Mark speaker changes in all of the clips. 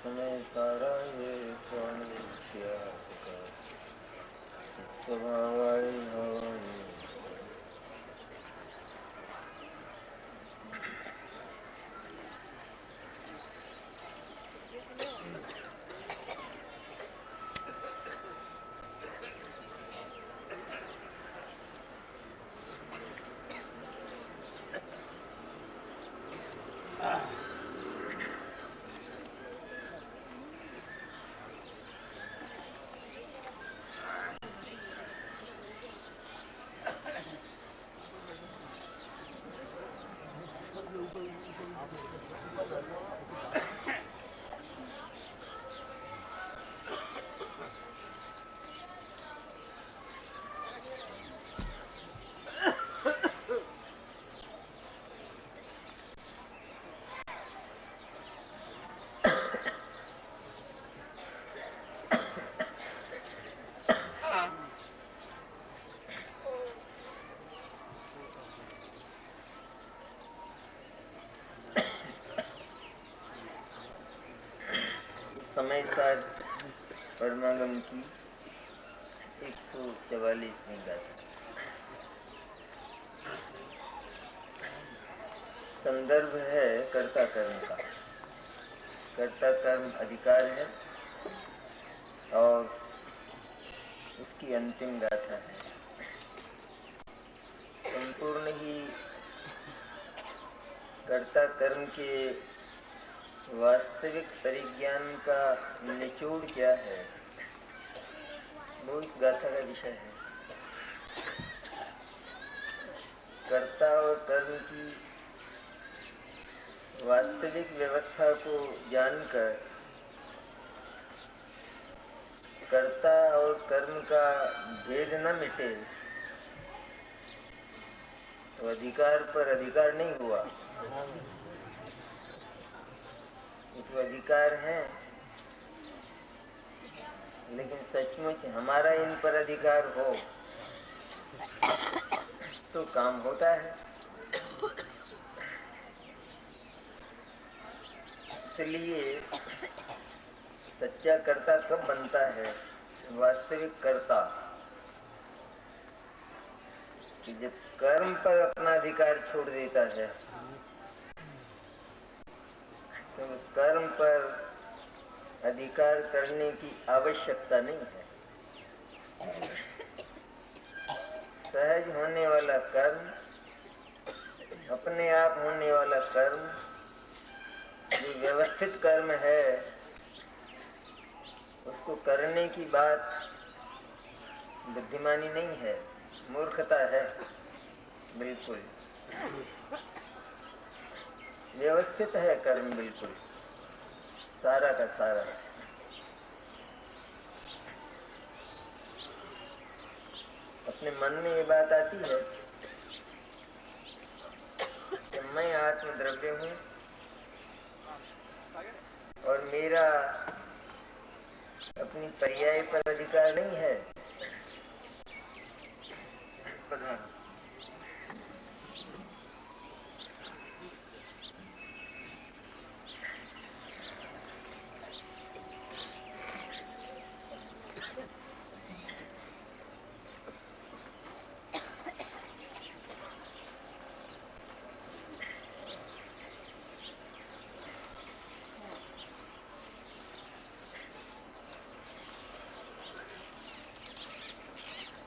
Speaker 1: समय सारा ये स्वामी त्याग कर स्वभावाय भवाय। समय साध परमागम की 144वीं गाथा। संदर्भ है कर्ता कर्म का। कर्ता कर्म अधिकार है और उसकी अंतिम गाथा है। संपूर्ण ही कर्ता कर्म के वास्तविक परिज्ञान का निचोड़ क्या है, वो इस गाथा का विषय है। कर्ता और कर्म की वास्तविक व्यवस्था को जानकर कर्ता और कर्म का भेद न मिटे तो अधिकार पर अधिकार नहीं हुआ। तो अधिकार है, लेकिन सचमुच हमारा इन पर अधिकार हो तो काम होता है। इसलिए सच्चा कर्ता कब बनता है, वास्तविक कर्ता, कि जब कर्म पर अपना अधिकार छोड़ देता है। तो कर्म पर अधिकार करने की आवश्यकता नहीं है। सहज होने वाला कर्म, अपने आप होने वाला कर्म, जो व्यवस्थित कर्म है, उसको करने की बात बुद्धिमानी नहीं है, मूर्खता है। बिल्कुल व्यवस्थित है कर्म, बिल्कुल सारा का सारा। अपने मन में ये बात आती है कि मैं आत्मद्रव्य हूँ और मेरा अपनी पर्याय पर अधिकार नहीं है।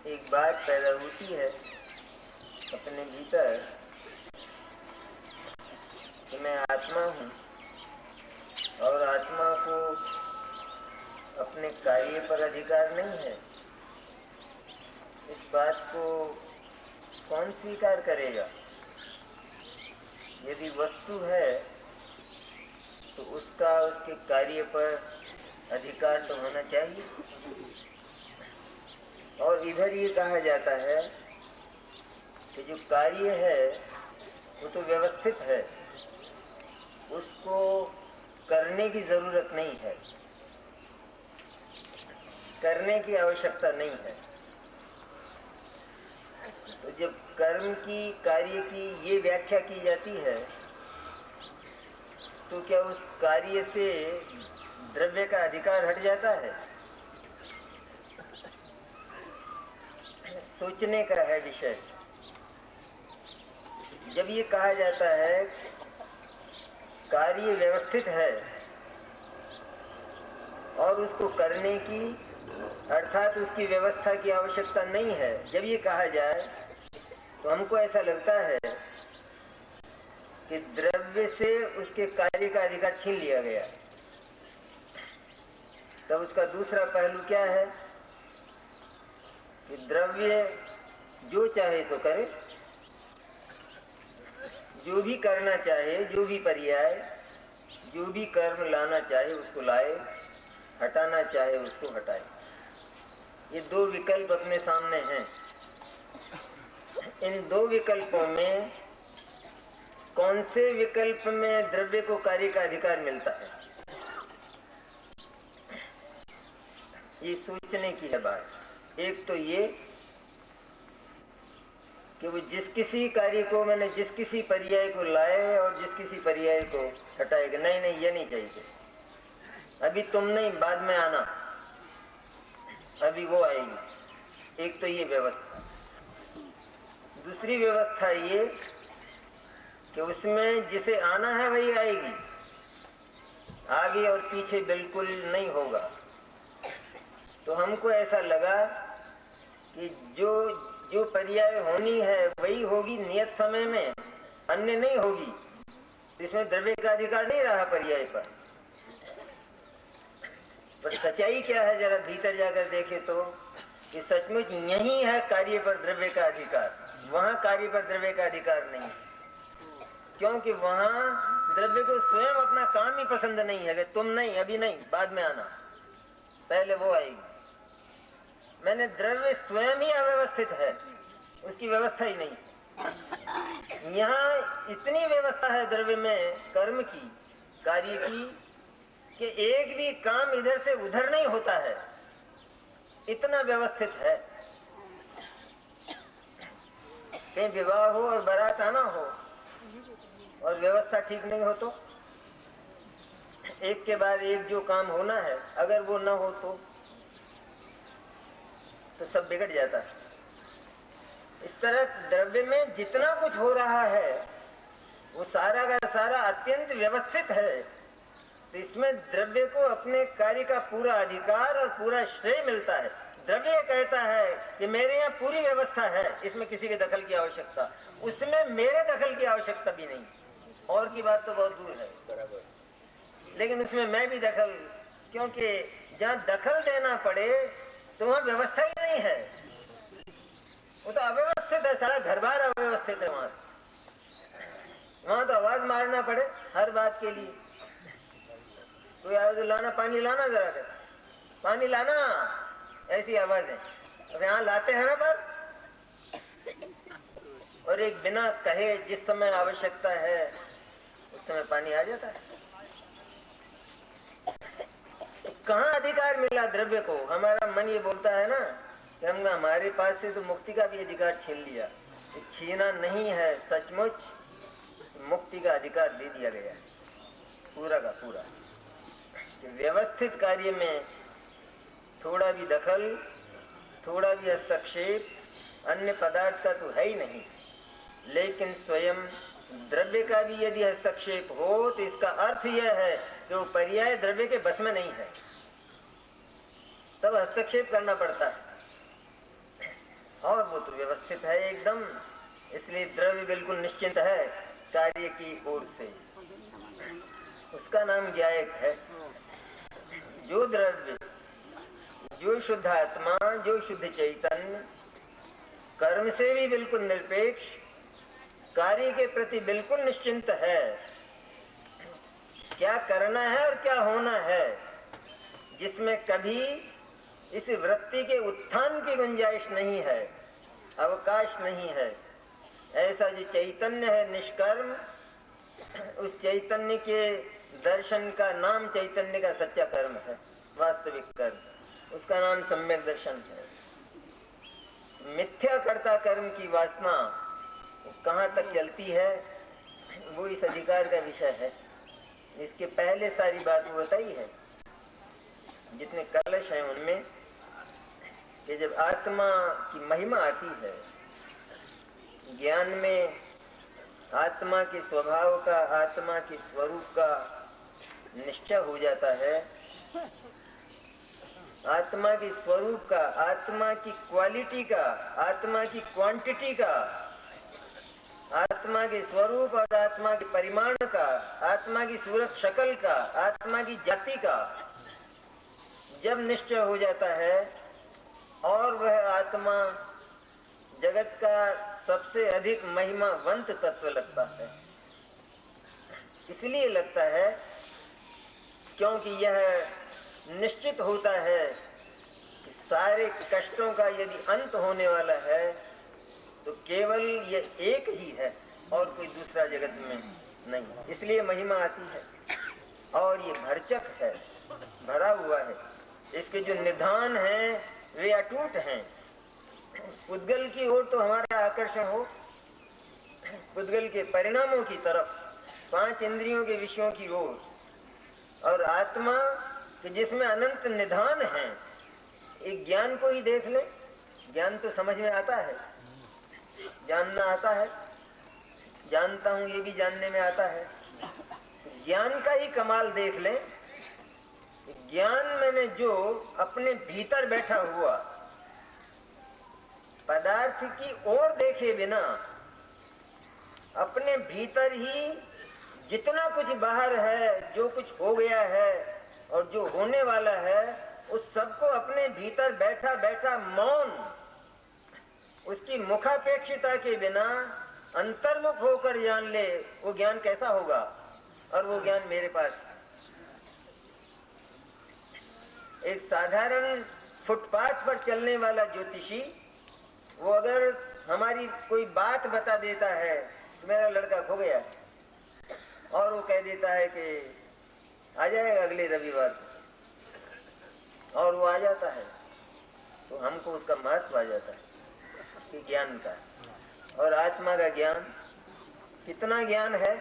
Speaker 1: एक बात पैदा होती है अपने भीतर कि मैं आत्मा हूँ और आत्मा को अपने कार्य पर अधिकार नहीं है। इस बात को कौन स्वीकार करेगा? यदि वस्तु है तो उसका उसके कार्य पर अधिकार तो होना चाहिए। और इधर ये कहा जाता है कि जो कार्य है वो तो व्यवस्थित है, उसको करने की जरूरत नहीं है, करने की आवश्यकता नहीं है। तो जब कर्म की, कार्य की ये व्याख्या की जाती है तो क्या उस कार्य से द्रव्य का अधिकार हट जाता है। सोचने का है विषय। जब ये कहा जाता है कार्य व्यवस्थित है और उसको करने की अर्थात उसकी व्यवस्था की आवश्यकता नहीं है, जब ये कहा जाए तो हमको ऐसा लगता है कि द्रव्य से उसके कार्य का अधिकार छीन लिया गया। तब उसका दूसरा पहलू क्या है कि द्रव्य जो चाहे सो करे, जो भी करना चाहे, जो भी पर्याय, जो भी कर्म लाना चाहे उसको लाए, हटाना चाहे उसको हटाए। ये दो विकल्प अपने सामने हैं। इन दो विकल्पों में कौन से विकल्प में द्रव्य को कार्य का अधिकार मिलता है, ये सोचने की है बात। एक तो ये कि वो जिस किसी कार्य को, मैंने जिस किसी पर्याय को लाए और जिस किसी पर्याय को हटाएगा। नहीं नहीं, ये नहीं चाहिए, अभी तुम नहीं, बाद में आना, अभी वो आएगी। एक तो ये व्यवस्था। दूसरी व्यवस्था ये कि उसमें जिसे आना है वही आएगी, आगे और पीछे बिल्कुल नहीं होगा। तो हमको ऐसा लगा कि जो पर्याय होनी है वही होगी नियत समय में, अन्य नहीं होगी। इसमें द्रव्य का अधिकार नहीं रहा पर्याय पर। सच्चाई क्या है, जरा भीतर जाकर देखे तो कि सचमुच यही है कार्य पर द्रव्य का अधिकार, वहां कार्य पर द्रव्य का अधिकार नहीं। क्योंकि वहां द्रव्य को स्वयं अपना काम ही पसंद नहीं है कि तुम नहीं, अभी नहीं, बाद में आना, पहले वो आएगी। मैंने द्रव्य स्वयं ही अव्यवस्थित है, उसकी व्यवस्था ही नहीं। यहाँ इतनी व्यवस्था है द्रव्य में कर्म की, कार्य की, कि एक भी काम इधर से उधर नहीं होता है, इतना व्यवस्थित है। कहीं विवाह हो और बारात आना हो और व्यवस्था ठीक नहीं हो तो एक के बाद एक जो काम होना है, अगर वो ना हो तो सब बिगड़ जाता है। इस तरह द्रव्य में जितना कुछ हो रहा है वो सारा का सारा अत्यंत व्यवस्थित है। तो इसमें द्रव्य को अपने कार्य का पूरा अधिकार और पूरा श्रेय मिलता है। द्रव्य कहता है कि मेरे यहाँ पूरी व्यवस्था है, इसमें किसी के दखल की आवश्यकता, उसमें मेरे दखल की आवश्यकता भी नहीं। और की बात तो बहुत दूर है, बराबर, लेकिन उसमें मैं भी दखल, क्योंकि जहाँ दखल देना पड़े तो वहाँ व्यवस्था ही नहीं है, वो तो अव्यवस्थित है, सारा घर बार अव्यवस्थित है। वहां तो आवाज मारना पड़े हर बात के लिए। कोई आवाज लाना, पानी लाना, जरा कर पानी लाना, ऐसी आवाज है। अब यहाँ लाते हैं ना पर, और एक बिना कहे जिस समय आवश्यकता है उस समय पानी आ जाता है। कहाँ अधिकार मिला द्रव्य को? हमारा मन ये बोलता है ना कि हम, हमारे पास से तो मुक्ति का भी अधिकार छीन लिया। छीना नहीं है, सचमुच मुक्ति का अधिकार दे दिया गया है पूरा का पूरा। कि व्यवस्थित कार्य में थोड़ा भी दखल, थोड़ा भी हस्तक्षेप अन्य पदार्थ का तो है ही नहीं। लेकिन स्वयं द्रव्य का भी यदि हस्तक्षेप हो तो इसका अर्थ यह है कि वो पर्याय द्रव्य के बस में नहीं है, तब हस्तक्षेप करना पड़ता है। और वो तो व्यवस्थित है एकदम, इसलिए द्रव्य बिल्कुल निश्चिंत है कार्य की ओर से। उसका नाम ज्ञायक है। जो द्रव्य, जो शुद्ध आत्मा, जो शुद्ध चैतन्य कर्म से भी बिल्कुल निरपेक्ष, कार्य के प्रति बिल्कुल निश्चिंत है, क्या करना है और क्या होना है, जिसमें कभी इस वृत्ति के उत्थान की गुंजाइश नहीं है, अवकाश नहीं है, ऐसा जो चैतन्य है निष्कर्म, उस चैतन्य के दर्शन का नाम चैतन्य का सच्चा कर्म है, वास्तविक कर्म, उसका नाम सम्यक दर्शन है। मिथ्या कर्ता कर्म की वासना कहाँ तक चलती है वो इस अधिकार का विषय है। इसके पहले सारी बात वो बताई है जितने कलश हैं उनमें, कि जब आत्मा की महिमा आती है, ज्ञान में आत्मा के स्वभाव का, आत्मा के स्वरूप का निश्चय हो जाता है, आत्मा के स्वरूप का, आत्मा की क्वालिटी का, आत्मा की क्वांटिटी का, आत्मा के स्वरूप और आत्मा के परिमाण का, आत्मा की सूरत शक्ल का, आत्मा की जाति का जब निश्चय हो जाता है और वह आत्मा जगत का सबसे अधिक महिमावंत तत्व लगता है। इसलिए लगता है क्योंकि यह निश्चित होता है कि सारे कष्टों का यदि अंत होने वाला है तो केवल ये एक ही है और कोई दूसरा जगत में नहीं। इसलिए महिमा आती है और ये भरचक है, भरा हुआ है। इसके जो निधान हैं वे अटूट हैं। पुद्गल की ओर तो हमारा आकर्षण हो, पुद्गल के परिणामों की तरफ, 5 इंद्रियों के विषयों की ओर, और आत्मा कि जिसमें अनंत निधान है। एक ज्ञान को ही देख ले, ज्ञान तो समझ में आता है, जानना आता है, जानता हूं ये भी जानने में आता है। ज्ञान का ही कमाल देख ले। ज्ञान मैंने जो अपने भीतर बैठा हुआ पदार्थ की ओर देखे बिना अपने भीतर ही जितना कुछ बाहर है, जो कुछ हो गया है और जो होने वाला है, उस सबको अपने भीतर बैठा बैठा मौन, उसकी मुखापेक्षिता के बिना अंतर्मुख होकर जान ले, वो ज्ञान कैसा होगा। और वो ज्ञान मेरे पास। एक साधारण फुटपाथ पर चलने वाला ज्योतिषी, वो अगर हमारी कोई बात बता देता है तो मेरा लड़का खो गया, और वो कह देता है कि आ जाएगा अगले रविवार, और वो आ जाता है, तो हमको उसका महत्व आ जाता है कि ज्ञान का। और आत्मा का ज्ञान कितना ज्ञान है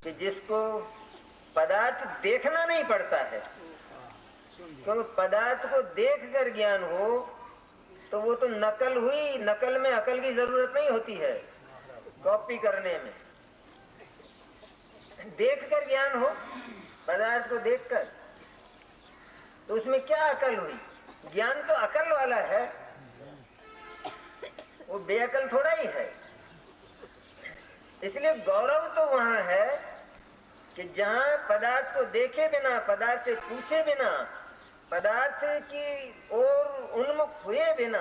Speaker 1: कि जिसको पदार्थ देखना नहीं पड़ता है, क्योंकि पदार्थ को देखकर ज्ञान हो तो वो तो नकल हुई। नकल में अकल की जरूरत नहीं होती है, कॉपी करने में। देखकर ज्ञान हो, पदार्थ को देखकर, तो उसमें क्या अकल हुई। ज्ञान तो अकल वाला है, वो बेअकल थोड़ा ही है। इसलिए गौरव तो वहां है कि जहां पदार्थ को देखे बिना, पदार्थ से पूछे बिना, पदार्थ की ओर उन्मुख हुए बिना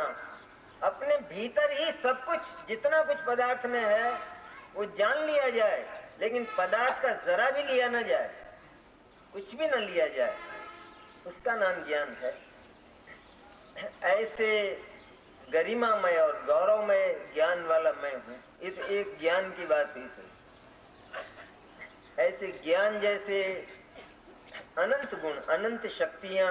Speaker 1: अपने भीतर ही सब कुछ, जितना कुछ पदार्थ में है वो जान लिया जाए, लेकिन पदार्थ का जरा भी लिया ना जाए, कुछ भी न लिया जाए, उसका नाम ज्ञान है। ऐसे गरिमामय और गौरवमय ज्ञान वाला मैं हूं। इस एक ज्ञान की बात ही सही। ऐसे ज्ञान जैसे अनंत गुण, अनंत शक्तियां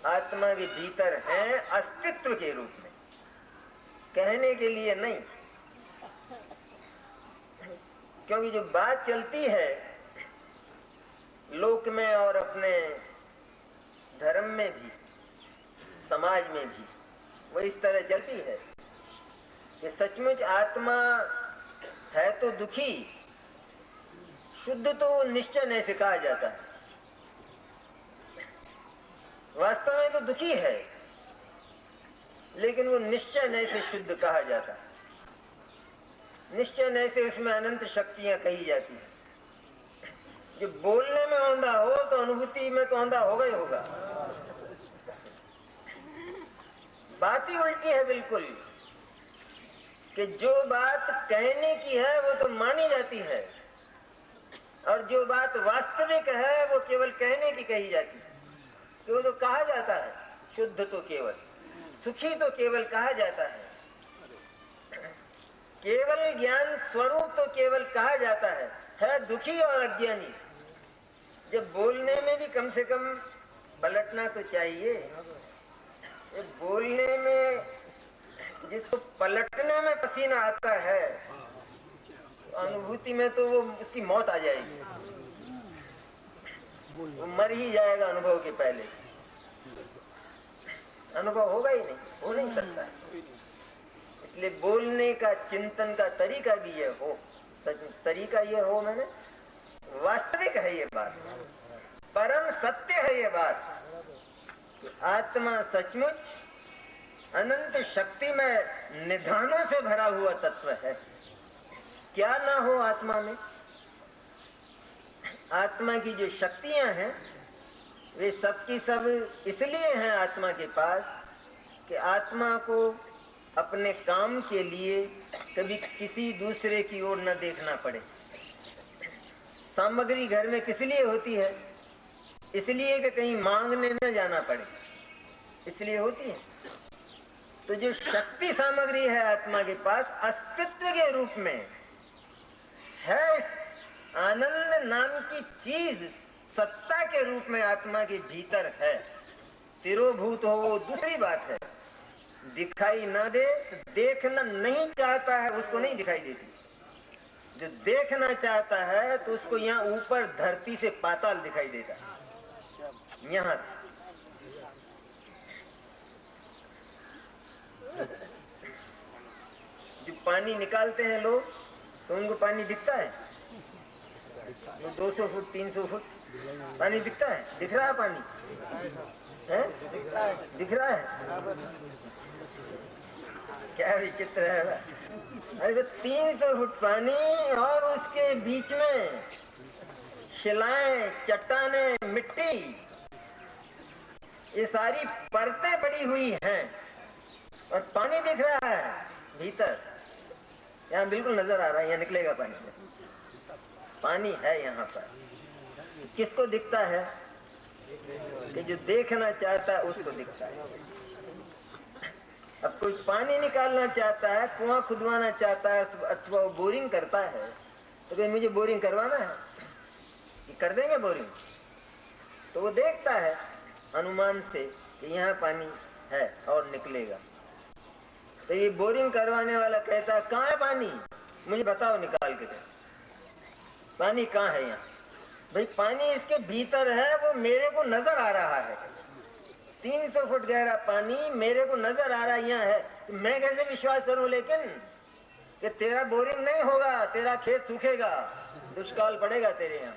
Speaker 1: आत्मा के भीतर हैं, अस्तित्व के रूप में, कहने के लिए नहीं। क्योंकि जो बात चलती है लोक में और अपने धर्म में भी, समाज में भी, वो इस तरह चलती है कि सचमुच आत्मा है तो दुखी, शुद्ध तो निश्चय नहीं से कहा जाता है। वास्तव में तो दुखी है, लेकिन वो निश्चय नहीं से शुद्ध कहा जाता है। निश्चय नहीं से उसमें अनंत शक्तियां कही जाती हैं। जो बोलने में औंधा हो तो अनुभूति में तो औंधा होगा ही होगा। बात ही उल्टी है बिल्कुल, कि जो बात कहने की है वो तो मानी जाती है, और जो बात वास्तविक है वो केवल कहने की कही जाती है। कि वो तो कहा जाता है शुद्ध तो केवल, सुखी तो केवल कहा जाता है, केवल ज्ञान स्वरूप तो केवल कहा जाता है दुखी और अज्ञानी। जब बोलने में भी कम से कम पलटना तो चाहिए। ये बोलने में जिसको पलटने में पसीना आता है, अनुभूति में तो वो उसकी मौत आ जाएगी। वो मर ही जाएगा अनुभव के पहले। अनुभव होगा ही नहीं, हो नहीं सकता है। इसलिए बोलने का, चिंतन का तरीका भी ये हो, तरीका ये हो, मैंने वास्तविक है ये बात, परम सत्य है ये बात कि आत्मा सचमुच अनंत शक्ति में निधानों से भरा हुआ तत्व है। क्या ना हो आत्मा में? आत्मा की जो शक्तियां हैं वे सब की सब इसलिए हैं आत्मा के पास कि आत्मा को अपने काम के लिए कभी किसी दूसरे की ओर न देखना पड़े। सामग्री घर में किस लिए होती है? इसलिए कि कहीं मांगने न जाना पड़े, इसलिए होती है। तो जो शक्ति सामग्री है आत्मा के पास, अस्तित्व के रूप में है, आनंद नाम की चीज सत्ता के रूप में आत्मा के भीतर है। तिरोभूत हो वो दूसरी बात है, दिखाई ना दे, देखना नहीं चाहता है उसको नहीं दिखाई देती। जो देखना चाहता है तो उसको यहाँ ऊपर धरती से पाताल दिखाई देता है। यहाँ जो पानी निकालते हैं लोग तो उनको पानी दिखता है, 200 फुट 300 फुट पानी दिखता है, दिख रहा है पानी है? दिख रहा है। क्या विचित्र है। अरे 300 फुट पानी और उसके बीच में शिलाएं, चट्टानें, मिट्टी, ये सारी परतें पड़ी हुई हैं और पानी दिख रहा है भीतर। यहाँ बिल्कुल नजर आ रहा है, यहाँ निकलेगा पानी, पानी है यहाँ पर। किसको दिखता है? कि जो देखना चाहता है उसको दिखता है। अब कोई पानी निकालना चाहता है, कुआं खुदवाना चाहता है अथवा बोरिंग करता है तो भाई मुझे बोरिंग करवाना है, ये कर देंगे बोरिंग। तो वो देखता है अनुमान से कि यहाँ पानी है और निकलेगा। तो ये बोरिंग करवाने वाला कहता है कहाँ है पानी, मुझे बताओ निकाल के। पानी कहाँ है यहाँ? भाई पानी इसके भीतर है, वो मेरे को नजर आ रहा है। 300 फुट गहरा पानी मेरे को नजर आ रहा है, यहाँ है। तो मैं कैसे विश्वास करूं लेकिन कि तेरा बोरिंग नहीं होगा, तेरा खेत सूखेगा, दुष्काल पड़ेगा तेरे यहाँ,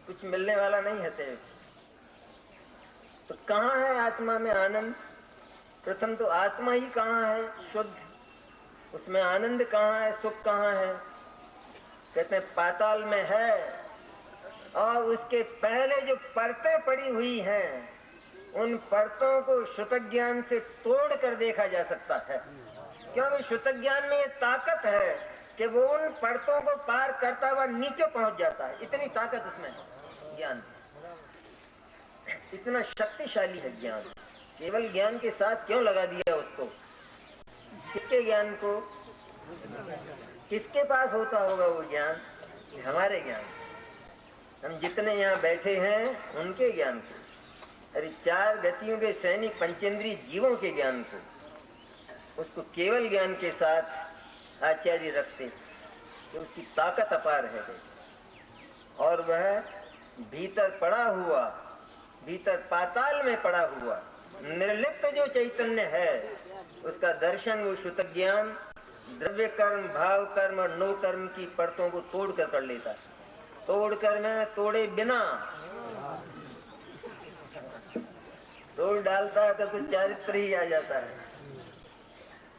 Speaker 1: कुछ मिलने वाला नहीं है तेरे। तो कहाँ है आत्मा में आनंद? प्रथम तो आत्मा ही कहाँ है शुद्ध, उसमें आनंद कहाँ है, सुख कहाँ है? कहते हैं पाताल में है। और उसके पहले जो परतें पड़ी हुई हैं, उन परतों को श्रुत ज्ञान से तोड़ कर देखा जा सकता है, क्योंकि श्रुत ज्ञान में ये ताकत है कि वो उन परतों को पार करता हुआ नीचे पहुंच जाता है। इतनी ताकत उसमें है, ज्ञान इतना शक्तिशाली है ज्ञान। केवल ज्ञान के साथ क्यों लगा दिया उसको? किसके ज्ञान को? किसके पास होता होगा वो ज्ञान? हमारे ज्ञान। हम जितने यहाँ बैठे हैं उनके ज्ञान को, अरे 4 गतियों के सैनिक पंचेंद्रीय जीवों के ज्ञान को, उसको केवल ज्ञान के साथ आचार्य रखते तो उसकी ताकत अपार है। और वह भीतर पड़ा हुआ, भीतर पाताल में पड़ा हुआ निर्लिप्त जो चैतन्य है, उसका दर्शन वो श्रुत ज्ञान द्रव्य कर्म, भाव कर्म और नो कर्म की परतों को तोड़ कर लेता है। तोड़ कर मैं तोड़े बिना तोड़ डालता है तब तो चारित्र ही आ जाता है,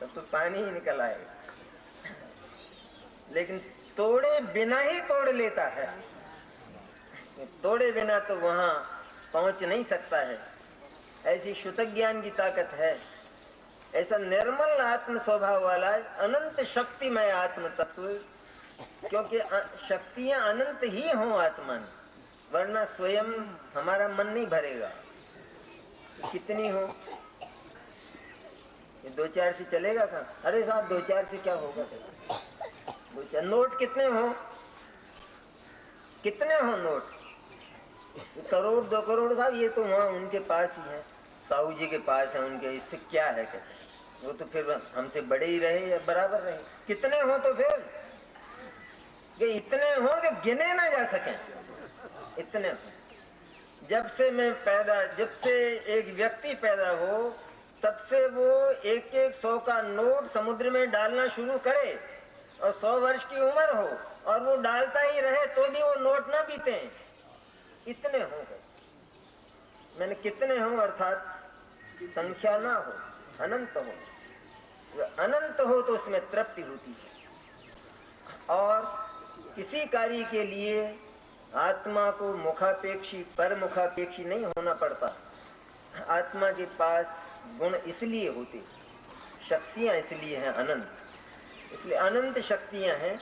Speaker 1: तब तो पानी ही निकल आएगा। लेकिन तोड़े बिना ही तोड़ लेता है, तोड़े बिना तो वहां पहुंच नहीं सकता है। ऐसी श्रुत ज्ञान की ताकत है। ऐसा निर्मल आत्म स्वभाव वाला अनंत शक्तिमय आत्म तत्व, क्योंकि शक्तियां अनंत ही हों आत्मा में, वरना स्वयं हमारा मन नहीं भरेगा। कितनी हो? 2-4 से चलेगा कहाँ? अरे साहब 2-4 से क्या होगा? 2-4 नोट कितने हो? कितने हो नोट? 1 करोड़ 2 करोड़ साहब ये तो वहाँ उनके पास ही है, साहू जी के पास है उनके, इससे क्या है? कहते वो तो फिर हमसे बड़े ही रहे या बराबर रहे। कितने हो तो फिर? कि इतने हो कि गिने ना जा सके। इतने हो। जब से एक व्यक्ति पैदा हो तब से वो एक 100 का नोट समुद्र में डालना शुरू करे और 100 वर्ष की उम्र हो और वो डालता ही रहे तो भी वो नोट ना बीते, इतने हो गए। मैंने कितने हो अर्थात संख्या ना हो, अनंत हो। अनंत हो तो उसमें तृप्ति होती है। और किसी कार्य के लिए आत्मा को मुखापेक्षी परमुखापेक्षी नहीं होना पड़ता। आत्मा के पास गुण इसलिए होते, शक्तियां इसलिए हैं अनंत, इसलिए अनंत शक्तियां हैं।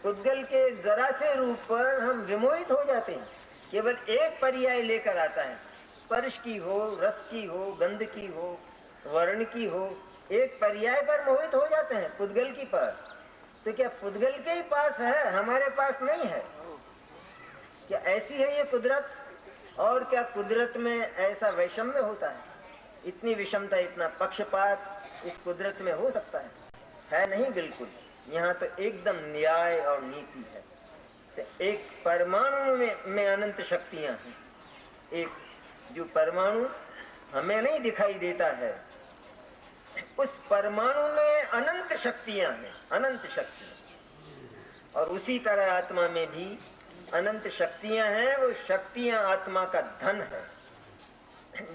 Speaker 1: पुद्गल के जरा से रूप पर हम विमोहित हो जाते हैं। केवल एक पर्याय लेकर आता है, स्पर्श की हो, रस की हो, गंध की हो, वर्ण की हो, एक पर्याय पर मोहित हो जाते हैं पुद्गल की पास। तो क्या पुद्गल के ही पास है, हमारे पास नहीं है? क्या ऐसी है ये कुदरत? और क्या कुदरत में ऐसा वैषम्य होता है? इतनी विषमता, इतना पक्षपात इस कुदरत में हो सकता है नहीं, बिल्कुल। यहाँ तो एकदम न्याय और नीति है। तो एक परमाणु में अनंत शक्तियां हैं। एक जो परमाणु हमें नहीं दिखाई देता है, उस परमाणु में अनंत शक्तियां हैं, अनंत शक्तियां। और उसी तरह आत्मा में भी अनंत शक्तियां हैं। वो शक्तियां आत्मा का धन है।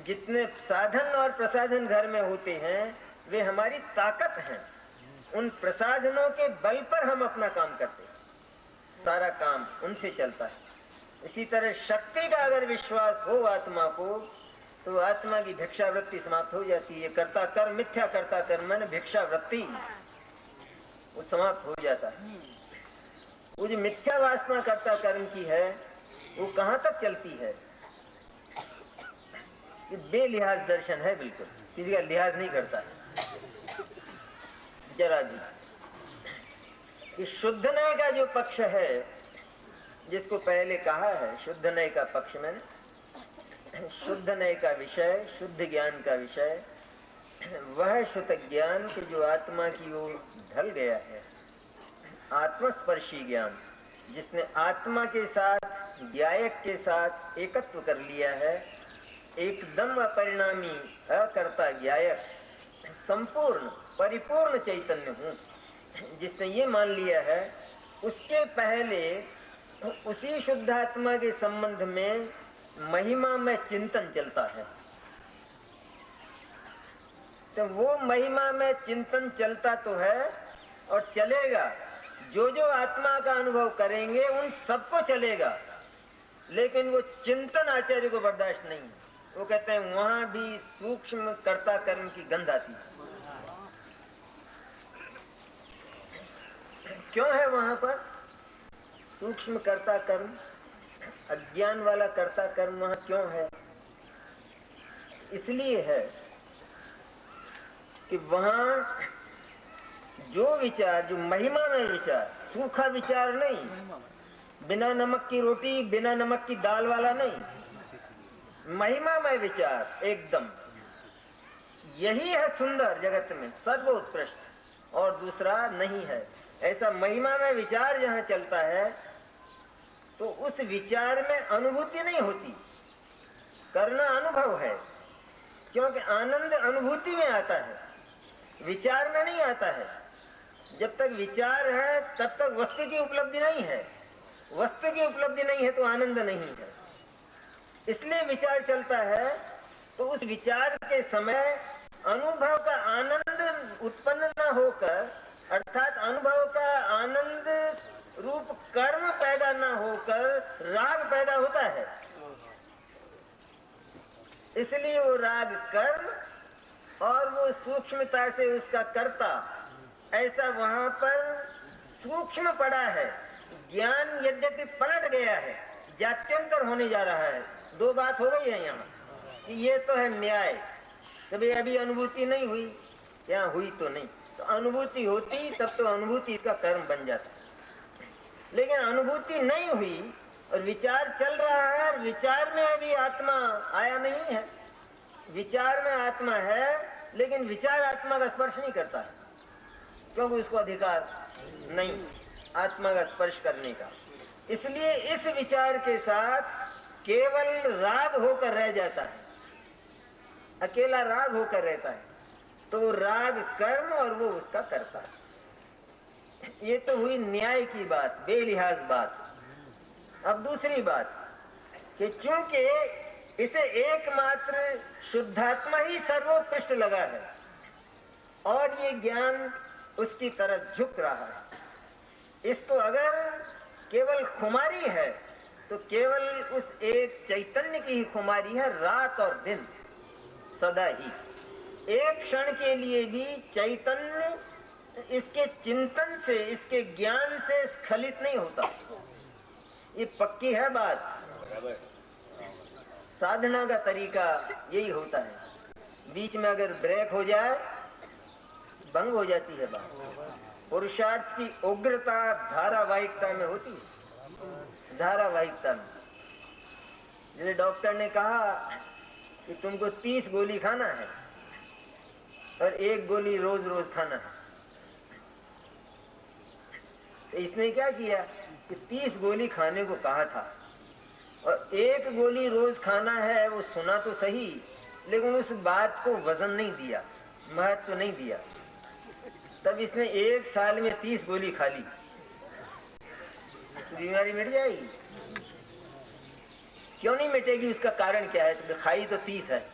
Speaker 1: जितने साधन और प्रसाधन घर में होते हैं वे हमारी ताकत हैं। उन प्रसाधनों के बल पर हम अपना काम करते हैं, सारा काम उनसे चलता है। इसी तरह शक्ति का अगर विश्वास हो आत्मा को, तो आत्मा की भिक्षावृत्ति समाप्त हो जाती है। कर्ता कर्म, मिथ्या कर्ता कर्म मैंने भिक्षावृत्ति, वो समाप्त हो जाता है। वो जो मिथ्या वासना कर्ता कर्म की है वो कहाँ तक चलती है? ये बेलिहाज दर्शन है, बिल्कुल किसी का लिहाज नहीं करता जरा भी। ये शुद्ध नय का जो पक्ष है, जिसको पहले कहा है शुद्ध नय का पक्ष, मैंने शुद्ध नय का विषय, शुद्ध ज्ञान का विषय, वह शुद्ध ज्ञान के जो आत्मा की ओर ढल गया है, आत्मस्पर्शी ज्ञान, जिसने आत्मा के साथ ज्ञायक के साथ एकत्व कर लिया है, एकदम अपरिणामी अकर्ता ज्ञायक, संपूर्ण परिपूर्ण चैतन्य हूँ, जिसने ये मान लिया है, उसके पहले उसी शुद्ध आत्मा के संबंध में महिमा में चिंतन चलता है। तो वो महिमा में चिंतन चलता तो है और चलेगा। जो जो आत्मा का अनुभव करेंगे उन सबको चलेगा, लेकिन वो चिंतन आचार्य को बर्दाश्त नहीं है। वो कहते हैं वहां भी सूक्ष्म कर्ता कर्म की गंध आती है। क्यों है वहां पर सूक्ष्म कर्ता कर्म, अज्ञान वाला कर्ता कर्म वहां क्यों है? इसलिए है कि वहां जो विचार, जो महिमा में विचार, सूखा विचार नहीं, बिना नमक की रोटी बिना नमक की दाल वाला नहीं, महिमा में विचार एकदम, यही है सुंदर जगत में सर्वोत्कृष्ट, और दूसरा नहीं है। ऐसा महिमा में विचार जहां चलता है तो उस विचार में अनुभूति नहीं होती, करना अनुभव है। क्योंकि आनंद अनुभूति में आता है, विचार में नहीं आता है। जब तक विचार है तब तक वस्तु की उपलब्धि नहीं है, वस्तु की उपलब्धि नहीं है तो आनंद नहीं है। इसलिए विचार चलता है, तो उस विचार के समय अनुभव का आनंद उत्पन्न न होकर, अर्थात अनुभव का आनंद रूप कर्म पैदा न होकर राग पैदा होता है। इसलिए वो राग कर्म और वो सूक्ष्मता से उसका कर्ता, ऐसा वहां पर सूक्ष्म पड़ा है। ज्ञान यद्यपि पलट गया है, जात्यंतर होने जा रहा है। दो बात हो गई है यहाँ कि ये तो है न्याय, कभी अभी अनुभूति नहीं हुई, यहाँ हुई तो नहीं, तो अनुभूति होती तब तो अनुभूति इसका कर्म बन जाता। लेकिन अनुभूति नहीं हुई और विचार चल रहा है, और विचार में अभी आत्मा आया नहीं है। विचार में आत्मा है लेकिन विचार आत्मा का स्पर्श नहीं करता है, क्योंकि उसको अधिकार नहीं आत्मा का स्पर्श करने का। इसलिए इस विचार के साथ केवल राग होकर रह जाता है, अकेला राग होकर रहता है, तो राग कर्म और वो उसका करता है। ये तो हुई न्याय की बात, बेलिहाज बात। अब दूसरी बात कि चूंकि इसे एकमात्र शुद्धात्मा ही सर्वोत्कृष्ट लगा है और ये ज्ञान उसकी तरफ झुक रहा है, इसको अगर केवल खुमारी है तो केवल उस एक चैतन्य की ही खुमारी है, रात और दिन सदा ही। एक क्षण के लिए भी चैतन्य इसके चिंतन से, इसके ज्ञान से स्खलित नहीं होता। ये पक्की है बात। साधना का तरीका यही होता है। बीच में अगर ब्रेक हो जाए, भंग हो जाती है बात। पुरुषार्थ की उग्रता धारावाहिकता में होती है, धारावाहिकता में। जैसे डॉक्टर ने कहा कि तुमको 30 गोली खाना है और 1 गोली रोज रोज खाना है, तो इसने क्या किया कि 30 गोली खाने को कहा था और 1 गोली रोज खाना है, वो सुना तो सही लेकिन उस बात को वजन नहीं दिया, महत्व नहीं दिया। तब इसने 1 साल में 30 गोली खा ली, तो बीमारी मिट जाएगी? क्यों नहीं मिटेगी? उसका कारण क्या है? तो खाई तो 30 है,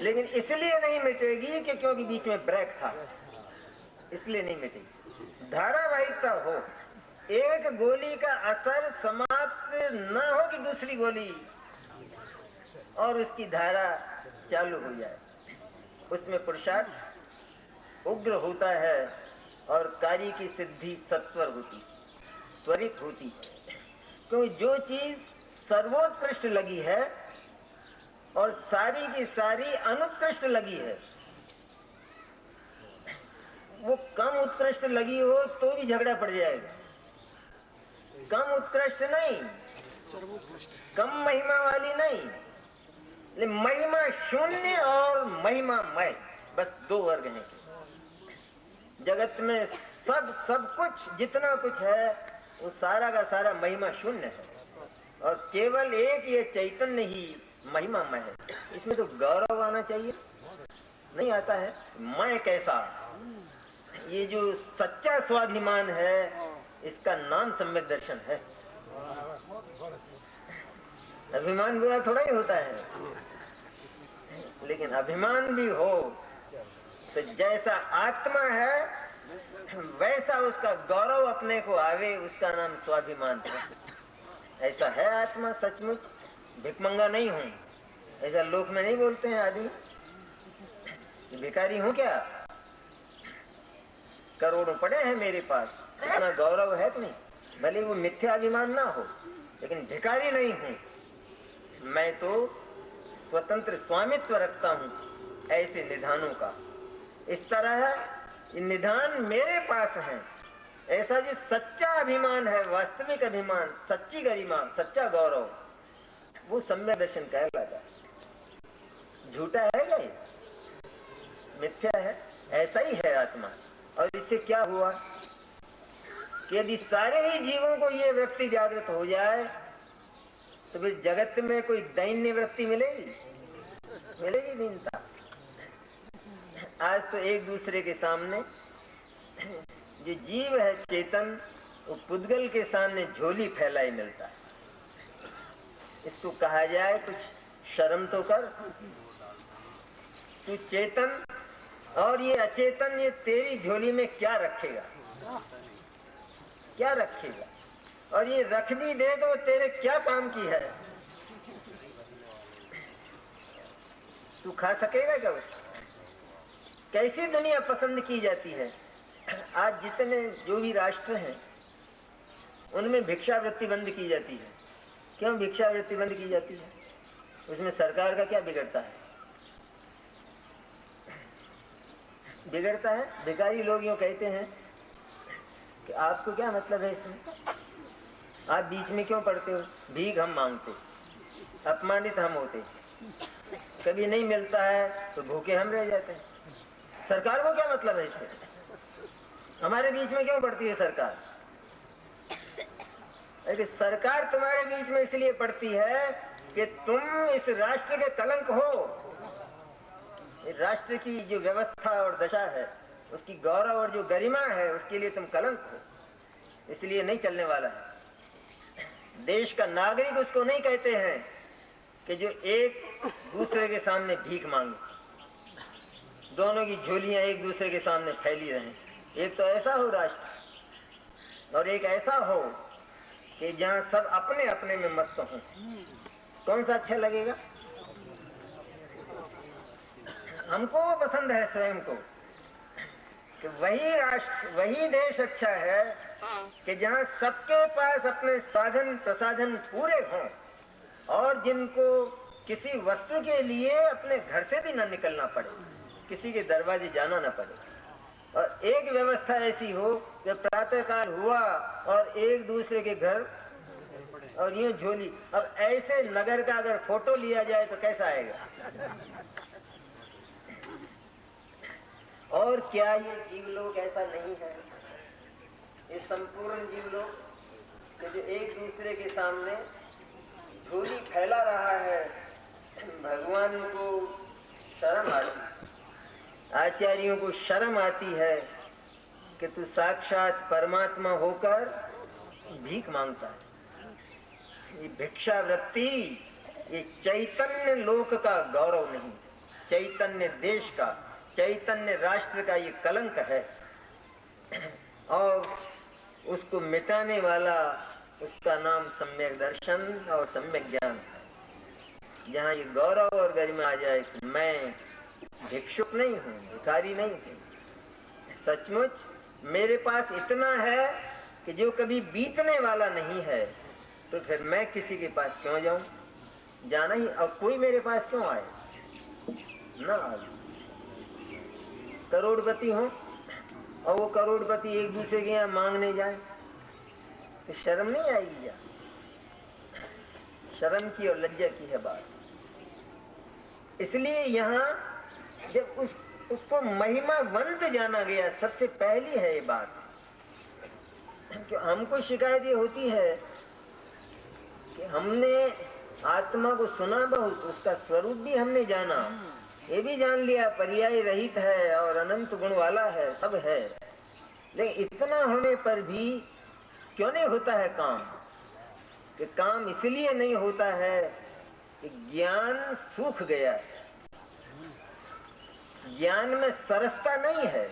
Speaker 1: लेकिन इसलिए नहीं मिटेगी कि क्योंकि बीच में ब्रेक था, इसलिए नहीं मिटेगी। धारावाहिकता हो, 1 गोली का असर समाप्त न हो कि दूसरी गोली और उसकी धारा चालू हो जाए, उसमें पुरुषार्थ उग्र होता है और कार्य की सिद्धि सत्वर होती, त्वरित होती। क्योंकि जो चीज सर्वोत्कृष्ट लगी है और सारी की सारी अनुत्कृष्ट लगी है, वो कम उत्कृष्ट लगी हो तो भी झगड़ा पड़ जाएगा। कम उत्कृष्ट नहीं, कम महिमा वाली नहीं, लेकिन महिमा शून्य और महिमा मय, बस 2 वर्ग हैं जगत में। सब कुछ जितना कुछ है वो सारा का सारा महिमा शून्य है और केवल एक ये चैतन्य ही महिमामय है। इसमें तो गौरव आना चाहिए, नहीं आता है। मैं कैसा, ये जो सच्चा स्वाभिमान है इसका नाम सम्यक दर्शन है। अभिमान बुरा थोड़ा ही होता है, लेकिन अभिमान भी हो तो जैसा आत्मा है वैसा उसका गौरव अपने को आवे, उसका नाम स्वाभिमान है। ऐसा है आत्मा सचमुच, भिकमंगा नहीं हूं, ऐसा लोक में नहीं बोलते हैं आदमी। भिखारी हूं क्या? करोड़ों पड़े हैं मेरे पास, इतना गौरव है कि नहीं? भले वो मिथ्या अभिमान ना हो, लेकिन भिखारी नहीं हूं मैं, तो स्वतंत्र स्वामित्व रखता हूं ऐसे निधानों का। इस तरह ये निधान मेरे पास है। ऐसा जो सच्चा अभिमान है, वास्तविक अभिमान, सच्ची गरिमा, सच्चा गौरव, वो सम्यक दर्शन कहलाता है। झूठा है क्या? मिथ्या है, ऐसा ही है आत्मा। और इससे क्या हुआ कि यदि सारे ही जीवों को ये वृत्ति जागृत हो जाए तो फिर जगत में कोई दैन्य वृत्ति मिलेगी? मिलेगी दीनता। आज तो एक दूसरे के सामने जो जीव है चेतन, वो पुद्गल के सामने झोली फैलाई मिलता है। इसको कहा जाए कुछ शर्म तो कर, तू चेतन और ये अचेतन, ये तेरी झोली में क्या रखेगा? क्या रखेगा? और ये रख भी दे तो तेरे क्या काम की है? तू खा सकेगा क्या उसको? कैसी दुनिया पसंद की जाती है? आज जितने जो भी राष्ट्र हैं उनमें भिक्षावृत्ति बंद की जाती है। क्यों भिक्षावृत्ति बंद की जाती है? उसमें सरकार का क्या बिगड़ता है? बिगड़ता है। भिखारी लोग यूं कहते हैं कि आपको क्या मतलब है इसमें, आप बीच में क्यों पड़ते हो? भीख हम मांगते, अपमानित हम होते, कभी नहीं मिलता है तो भूखे हम रह जाते हैं। सरकार को क्या मतलब है इससे? हमारे बीच में क्यों पड़ती है सरकार? अरे सरकार तुम्हारे बीच में इसलिए पड़ती है कि तुम इस राष्ट्र के कलंक हो। राष्ट्र की जो व्यवस्था और दशा है, उसकी गौरव और जो गरिमा है, उसके लिए तुम कलंक हो, इसलिए नहीं चलने वाला है। देश का नागरिक उसको नहीं कहते हैं कि जो एक दूसरे के सामने भीख मांगे, दोनों की झोलियां एक दूसरे के सामने फैली रहें। एक तो ऐसा हो राष्ट्र, और एक ऐसा हो कि जहां सब अपने अपने में मस्त हों। कौन सा अच्छा लगेगा? हमको वो पसंद है स्वयं को कि वही राष्ट्र, वही देश अच्छा है कि जहां सबके पास अपने साधन प्रसाधन पूरे हों और जिनको किसी वस्तु के लिए अपने घर से भी ना निकलना पड़े, किसी के दरवाजे जाना ना पड़े। और एक व्यवस्था ऐसी हो कि प्रातःकाल हुआ और एक दूसरे के घर और यूं झोली। अब ऐसे नगर का अगर फोटो लिया जाए तो कैसा आएगा? और क्या ये जीवलोक ऐसा नहीं है? ये संपूर्ण जीवलोक जो एक दूसरे के सामने झोली फैला रहा है, भगवान को शर्म आती, आचार्यों को शर्म आती है कि तू साक्षात परमात्मा होकर भीख मांगता है। ये भिक्षावृत्ति, ये चैतन्य लोक का गौरव नहीं, चैतन्य देश का, चैतन्य राष्ट्र का ये कलंक है। और उसको मिटाने वाला, उसका नाम सम्यक दर्शन और सम्यक ज्ञान है। जहाँ ये गौरव और गरिमा आ जाए कि मैं भिक्षुक नहीं हूँ, भिखारी नहीं हूँ, सचमुच मेरे पास इतना है कि जो कभी बीतने वाला नहीं है, तो फिर मैं किसी के पास क्यों जाऊं? जाना ही, और कोई मेरे पास क्यों आए ना आए। करोड़पति हो और वो करोड़पति एक दूसरे के यहाँ मांगने जाए तो शर्म नहीं आएगी? या शर्म की और लज्जा की है बात। इसलिए यहाँ जब उसको महिमावंत जाना गया, सबसे पहली है ये बात। कि हमको शिकायत ये होती है कि हमने आत्मा को सुना बहुत, उसका स्वरूप भी हमने जाना, ये भी जान लिया पर्याय रहित है और अनंत गुण वाला है, सब है, लेकिन इतना होने पर भी क्यों नहीं होता है काम? कि काम इसलिए नहीं होता है कि ज्ञान सूख गया है, ज्ञान में सरसता नहीं है,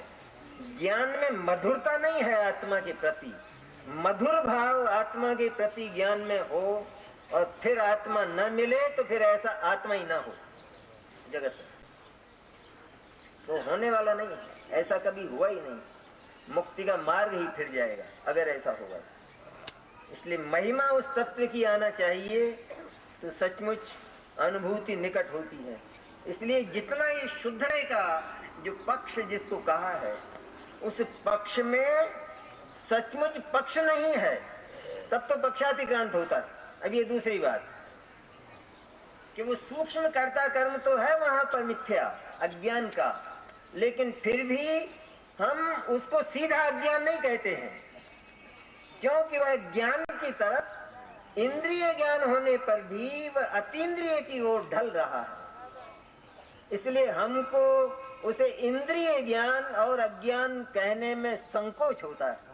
Speaker 1: ज्ञान में मधुरता नहीं है आत्मा के प्रति। मधुर भाव आत्मा के प्रति ज्ञान में हो और फिर आत्मा न मिले तो फिर ऐसा आत्मा ही ना हो जगत में, तो होने वाला नहीं है। ऐसा कभी हुआ ही नहीं, मुक्ति का मार्ग ही फिर जाएगा अगर ऐसा होगा। इसलिए महिमा उस तत्व की आना चाहिए तो सचमुच अनुभूति निकट होती है। इसलिए जितना ये शुद्धने का जो पक्ष जिसको कहा है, उस पक्ष में सचमुच पक्ष नहीं है, तब तो पक्षातिक्रांत होता है। अब ये दूसरी बात कि वो सूक्ष्म कर्ता कर्म तो है वहां पर मिथ्या अज्ञान का, लेकिन फिर भी हम उसको सीधा अज्ञान नहीं कहते हैं, क्योंकि वह ज्ञान की तरफ इंद्रिय ज्ञान होने पर भी वह अतीन्द्रिय की ओर ढल रहा है। इसलिए हमको उसे इंद्रिय ज्ञान और अज्ञान कहने में संकोच होता है।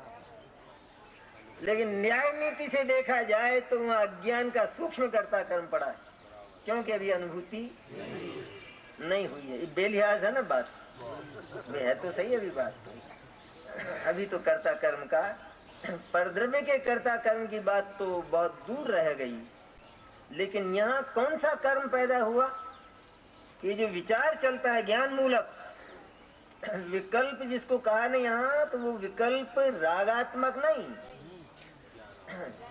Speaker 1: लेकिन न्याय नीति से देखा जाए तो वह अज्ञान का सूक्ष्म कर्ता कर्म पड़ा है, क्योंकि अभी अनुभूति नहीं हुई है। ये बेलिहाज है ना बात, है तो सही अभी बात, अभी तो कर्ता कर्म का, परद्रव्य के कर्ता कर्म की बात तो बहुत दूर रह गई। लेकिन यहाँ कौन सा कर्म पैदा हुआ कि जो विचार चलता है ज्ञान मूलक, विकल्प जिसको कहा नहीं यहाँ, तो वो विकल्प रागात्मक नहीं,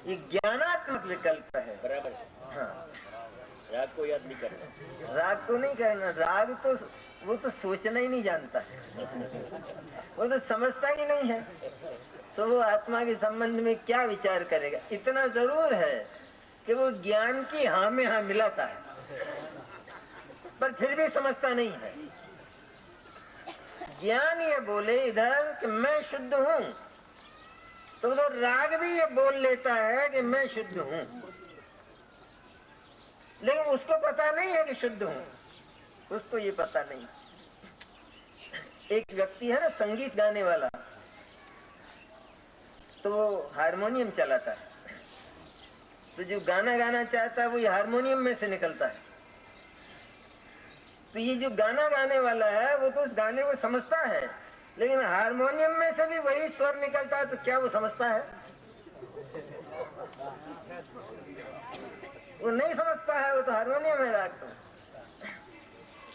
Speaker 1: ये ज्ञानात्मक विकल्प है। बराबर। हाँ, राग को याद नहीं करना, राग को नहीं करना, राग तो वो तो सोचना ही नहीं जानता है, वो तो समझता ही नहीं है, तो वो आत्मा के संबंध में क्या विचार करेगा। इतना जरूर है कि वो ज्ञान की हाँ में हाँ मिलाता है, पर फिर भी समझता नहीं है। ज्ञान ये बोले इधर कि मैं शुद्ध हूं, तो राग भी ये बोल लेता है कि मैं शुद्ध हूं, लेकिन उसको पता नहीं है कि शुद्ध हूं, उसको ये पता नहीं। एक व्यक्ति है ना संगीत गाने वाला, तो वो हारमोनियम चलाता है, तो जो गाना गाना चाहता है वो ये हारमोनियम में से निकलता है। तो ये जो गाना गाने वाला है वो तो उस गाने को समझता है, लेकिन हारमोनियम में से भी वही स्वर निकलता है, तो क्या वो समझता है? वो नहीं समझता है, वो तो हारमोनियम है राग।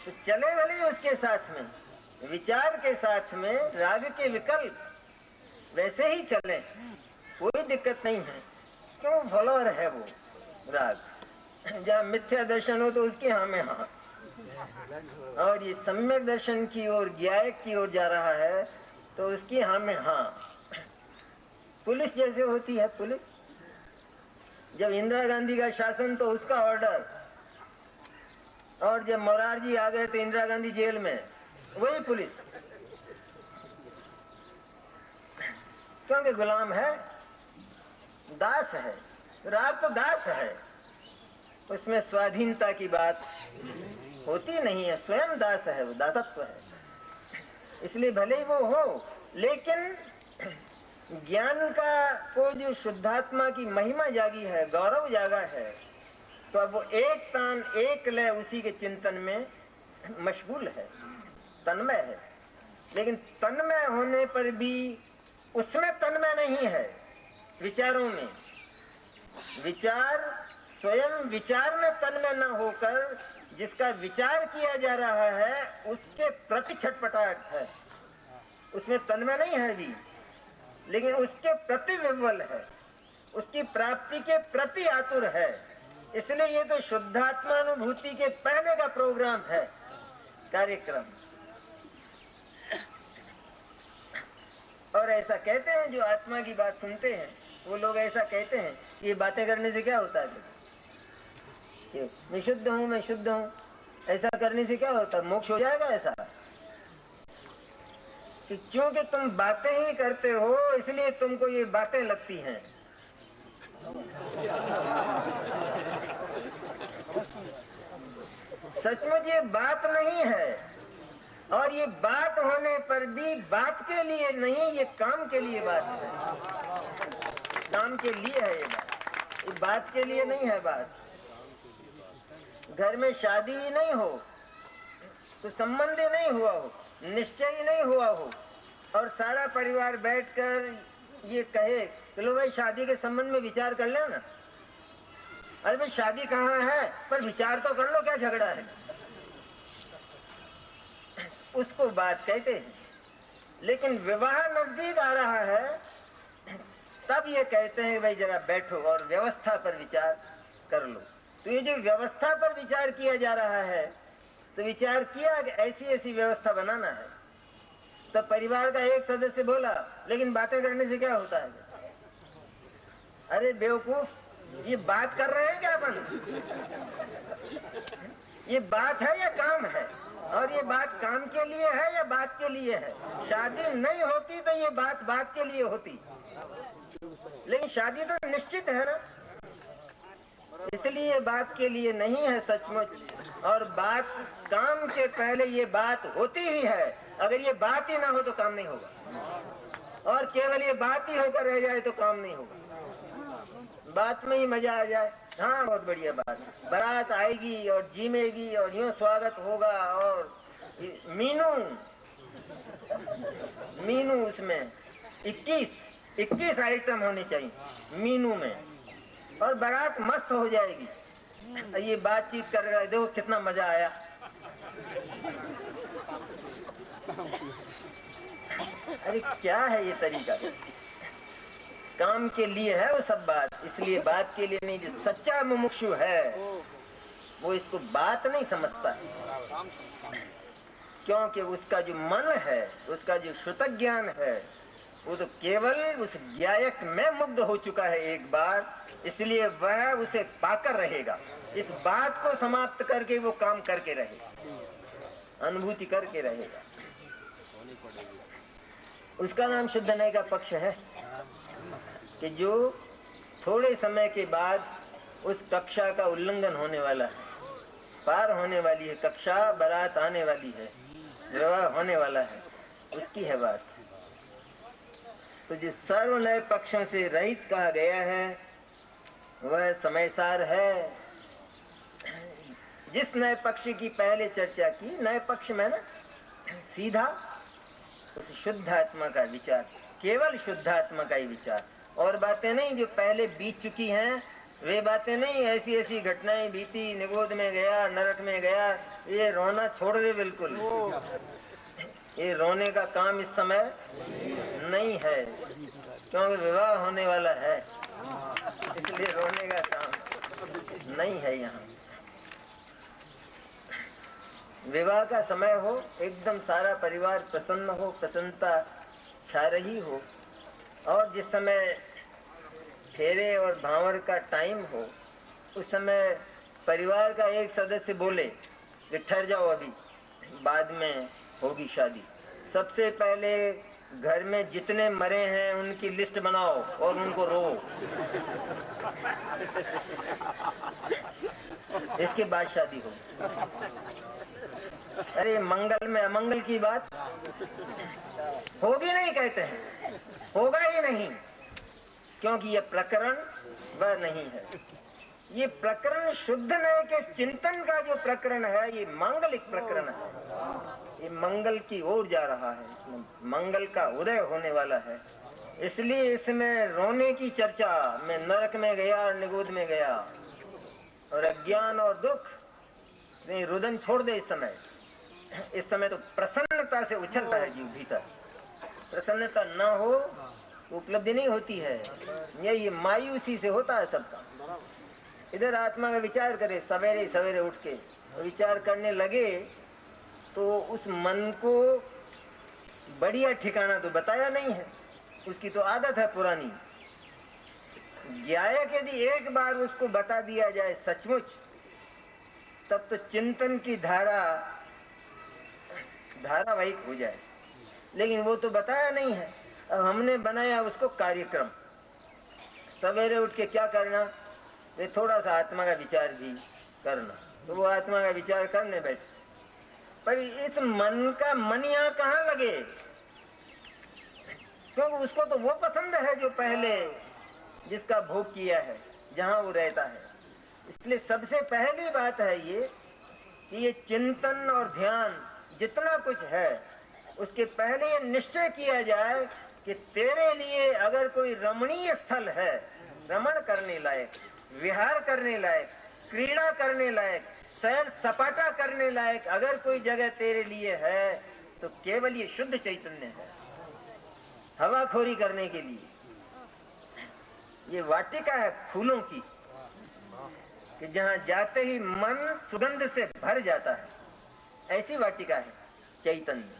Speaker 1: तो चले भले उसके साथ में, विचार के साथ में राग के विकल्प वैसे ही चले, कोई दिक्कत नहीं है, क्यों फॉलोअर है वो राग। जहाँ मिथ्या दर्शन हो तो उसकी हाँ में हाँ, और ये सम्यक दर्शन की ओर, ज्ञायक की ओर जा रहा है तो उसकी हाँ में हाँ। पुलिस जैसे होती है, पुलिस जब इंदिरा गांधी का शासन तो उसका ऑर्डर, और जब मोरारजी आ गए तो इंदिरा गांधी जेल में, वही पुलिस, क्योंकि गुलाम है, दास है। राग तो दास है, उसमें स्वाधीनता की बात होती नहीं है, स्वयं दास है, वो दासत्व है। इसलिए भले ही वो हो, लेकिन ज्ञान का को जो शुद्धात्मा की महिमा जागी है, गौरव जागा है, तो अब वो एक तान एक लय उसी के चिंतन में मशगूल है, तन्मय है। लेकिन तन्मय होने पर भी उसमें तन्मय नहीं है, विचारों में। विचार स्वयं विचार में तन्मय न होकर जिसका विचार किया जा रहा है उसके प्रति छटपटाहट है, उसमें तन्मय नहीं है भी, लेकिन उसके प्रति विह्वल है, उसकी प्राप्ति के प्रति आतुर है। इसलिए ये तो शुद्धात्मानुभूति के पहले का प्रोग्राम है, कार्यक्रम। और ऐसा कहते हैं जो आत्मा की बात सुनते हैं, वो लोग ऐसा कहते हैं, ये बातें करने से क्या होता है कि मैं शुद्ध हूं, मैं शुद्ध हूं, ऐसा करने से क्या होता है, मोक्ष हो जाएगा? ऐसा कि क्योंकि तुम बातें ही करते हो इसलिए तुमको ये बातें लगती हैं। सचमुच ये बात नहीं है, और ये बात होने पर भी बात के लिए नहीं, ये काम के लिए बात है, काम के लिए है ये बात के लिए नहीं है बात। घर में शादी ही नहीं हो तो संबंध ही नहीं हुआ हो, निश्चय ही नहीं हुआ हो, और सारा परिवार बैठकर ये कहे चलो भाई शादी के संबंध में विचार कर लेना। अरे भाई शादी कहाँ है, पर विचार तो कर लो, क्या झगड़ा है? उसको बात कहते हैं। लेकिन विवाह नजदीक आ रहा है तब ये कहते हैं भाई जरा बैठो और व्यवस्था पर विचार कर लो। तो ये जो व्यवस्था पर विचार किया जा रहा है, तो विचार किया कि ऐसी ऐसी व्यवस्था बनाना है। तो परिवार का एक सदस्य बोला लेकिन बातें करने से क्या होता है? अरे बेवकूफ, ये बात कर रहे हैं क्या अपन? ये बात है या काम है? और ये बात काम के लिए है या बात के लिए है? शादी नहीं होती तो ये बात के लिए होती, लेकिन शादी तो निश्चित है ना, इसलिए बात के लिए नहीं है सचमुच। और बात काम के पहले ये बात होती ही है। अगर ये बात ही ना हो तो काम नहीं होगा, और केवल ये बात ही होकर रह जाए तो काम नहीं होगा। बात में ही मजा आ जाए, हाँ बहुत बढ़िया बात। बारात आएगी और जीमेगी और यूं स्वागत होगा, और मीनू उसमें 21 आइटम होने चाहिए मीनू में, और बारात मस्त हो जाएगी। ये बातचीत कर रहा है, देखो कितना मजा आया। अरे क्या है ये तरीका? काम के लिए है वो सब बात, इसलिए बात के लिए नहीं। जो सच्चा मुमुक्षु है वो इसको बात नहीं समझता है, क्योंकि उसका जो मन है, उसका जो श्रुतक ज्ञान है, वो तो केवल उस ज्ञायक में मुग्ध हो चुका है एक बार, इसलिए वह उसे पाकर रहेगा। इस बात को समाप्त करके वो काम करके रहेगा, अनुभूति करके रहेगा। उसका नाम शुद्ध नय का पक्ष है। कि जो थोड़े समय के बाद उस कक्षा का उल्लंघन होने वाला है, पार होने वाली है कक्षा, बारात आने वाली है, विवाह होने वाला है, उसकी है बात। तो जो सर्व नए पक्षों से रहित कहा गया है वह समयसार है। जिस नए पक्ष की पहले चर्चा की, नए पक्ष में ना सीधा उस शुद्ध आत्मा का विचार, केवल शुद्ध आत्मा का ही विचार, और बातें नहीं जो पहले बीत चुकी हैं, वे बातें नहीं, ऐसी ऐसी घटनाएं बीती, निगोद में गया, नरक में गया, ये रोना छोड़ दे बिल्कुल। ये रोने का काम इस समय नहीं है, क्योंकि विवाह होने वाला है, इसलिए रोने का काम नहीं है। यहाँ विवाह का समय हो, एकदम सारा परिवार प्रसन्न हो, प्रसन्नता छा रही हो, और जिस समय फेरे और भांवर का टाइम हो, उस समय परिवार का एक सदस्य बोले कि ठहर जाओ, अभी बाद में होगी शादी। सबसे पहले घर में जितने मरे हैं उनकी लिस्ट बनाओ और उनको रो। इसके बाद शादी हो। अरे मंगल में अमंगल की बात होगी नहीं, कहते हैं होगा ही नहीं, क्योंकि ये प्रकरण वह नहीं है। ये प्रकरण शुद्ध नए के चिंतन का जो प्रकरण है, ये मांगलिक प्रकरण है, ये मंगल की ओर जा रहा है, इसमें मंगल का उदय होने वाला है। इसलिए इसमें रोने की चर्चा में नरक में गया और निगोद में गया और अज्ञान और दुख नहीं, रुदन छोड़ दे। इस समय तो प्रसन्नता से उछलता है जीव भीतर। प्रसन्नता न हो तो उपलब्धि नहीं होती है, ये मायूसी से होता है सबका। इधर आत्मा का विचार करे, सवेरे सवेरे उठ के विचार करने लगे तो उस मन को बढ़िया ठिकाना तो बताया नहीं है, उसकी तो आदत है पुरानी। ज्ञायक यदि एक बार उसको बता दिया जाए सचमुच, तब तो चिंतन की धारावाहिक हो जाए, लेकिन वो तो बताया नहीं है। अब हमने बनाया उसको कार्यक्रम, सवेरे उठ के क्या करना, वे थोड़ा सा आत्मा का विचार भी करना, तो वो आत्मा का विचार करने बैठे। पर इस मन का मन यहाँ कहाँ लगे, क्योंकि उसको तो वो पसंद है जो पहले जिसका भोग किया है, जहाँ वो रहता है। इसलिए सबसे पहली बात है ये कि ये चिंतन और ध्यान जितना कुछ है, उसके पहले ये निश्चय किया जाए कि तेरे लिए अगर कोई रमणीय स्थल है, रमण करने लायक, विहार करने लायक, क्रीड़ा करने लायक, सैर सपाटा करने लायक अगर कोई जगह तेरे लिए है, तो केवल ये शुद्ध चैतन्य है। हवाखोरी करने के लिए ये वाटिका है फूलों की, कि जहाँ जाते ही मन सुगंध से भर जाता है, ऐसी वाटिका है चैतन्य।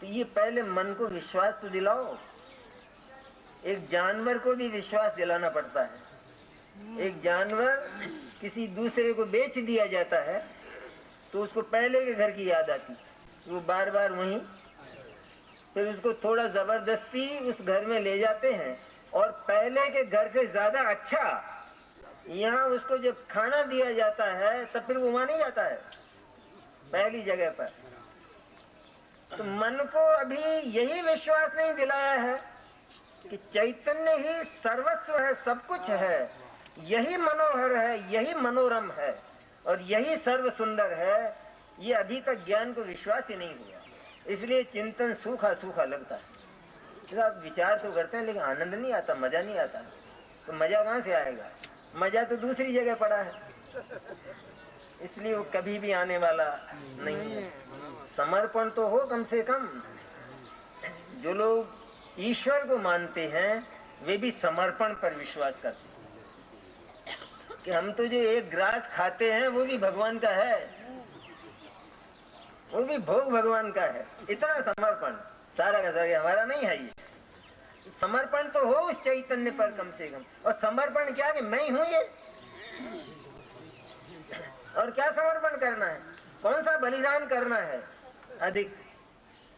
Speaker 1: तो ये पहले मन को विश्वास तो दिलाओ। एक जानवर को भी विश्वास दिलाना पड़ता है। एक जानवर किसी दूसरे को बेच दिया जाता है तो उसको पहले के घर की याद आती, वो बार बार वहीं, फिर उसको थोड़ा जबरदस्ती उस घर में ले जाते हैं, और पहले के घर से ज्यादा अच्छा यहाँ उसको जब खाना दिया जाता है तब फिर वो वहां नहीं जाता है पहली जगह पर। तो मन को अभी यही विश्वास नहीं दिलाया है कि चैतन्य ही सर्वस्व है, सब कुछ है, यही मनोहर है, यही मनोरम है और यही सर्व सुंदर है। ये अभी तक ज्ञान को विश्वास ही नहीं हुआ, इसलिए चिंतन सूखा सूखा लगता है। आप विचार तो करते हैं लेकिन आनंद नहीं आता, मजा नहीं आता। तो मजा कहाँ से आएगा, मजा तो दूसरी जगह पड़ा है, इसलिए वो कभी भी आने वाला नहीं है। समर्पण तो हो कम से कम। जो लोग ईश्वर को मानते हैं वे भी समर्पण पर विश्वास करते हैं कि हम तो जो एक ग्रास खाते हैं वो भी भगवान का है, वो भी भोग भगवान का है। इतना समर्पण सारा का सारा हमारा नहीं है। ये समर्पण तो हो उस चैतन्य पर कम से कम। और समर्पण क्या कि मैं हूं ये, और क्या समर्पण करना है, कौन सा बलिदान करना है अधिक।